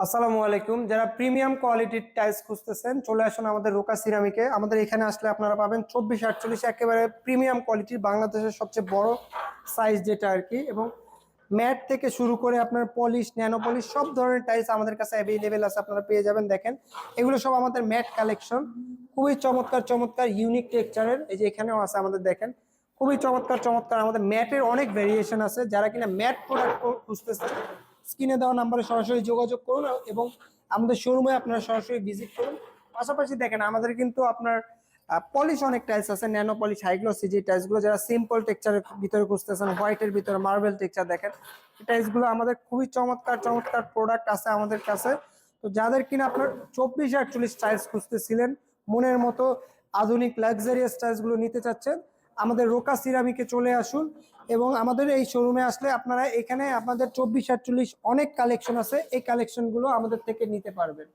আসসালামু আলাইকুম। যারা প্রিমিয়াম কোয়ালিটির টাইলস খুঁজতেছেন চলে আসুন আমাদের রোকা সিরামিকে। আমাদের এখানে আসলে আপনারা পাবেন 24-48 একেবারে প্রিমিয়াম কোয়ালিটির বাংলাদেশের সবচেয়ে বড় সাইজ যেটা আর কি। এবং ম্যাট থেকে শুরু করে আপনার পলিশ, ন্যানো পলিশ সব ধরনের টাইলস আমাদের কাছে অ্যাভেলেবেল আছে, আপনারা পেয়ে যাবেন। দেখেন এগুলো সব আমাদের ম্যাট কালেকশন, খুবই চমৎকার চমৎকার ইউনিক টেক্সচারের। এই যে এখানেও আছে আমাদের, দেখেন খুবই চমৎকার চমৎকার আমাদের ম্যাটের অনেক ভেরিয়েশন আছে। যারা কিনা ম্যাট প্রোডাক্ট খুঁজতেছেন স্ক্রিনে দেওয়া নাম্বারে সরাসরি যোগাযোগ করুন এবং আমাদের শোরুমে আপনারা সরাসরি ভিজিট করুন। পাশাপাশি দেখেন আমাদের কিন্তু আপনার পলিশ অনেক টাইলস আছে, ন্যানো পলিশ, হাইগ্লোসি যে টাইলসগুলো যারা সিম্পল টেক্সচারের ভিতরে খুঁজতেছেন, হোয়াইটের ভিতরে মার্বেল টেক্সচার, দেখেন এই টাইলসগুলো আমাদের খুবই চমৎকার চমৎকার প্রোডাক্ট আছে আমাদের কাছে। তো যাদের কিনা আপনার 24-48 টাইলস খুঁজতেছিলেন, মনের মতো আধুনিক লাক্সারিয়াস টাইলসগুলো নিতে চাচ্ছেন, আমাদের রোকা সিরামিকে চলে আসুন। এবং আমাদের এই শোরুমে আসলে আপনারা এখানে আপনাদের 24-48 অনেক কালেকশন আছে, এই কালেকশনগুলো আমাদের থেকে নিতে পারবেন।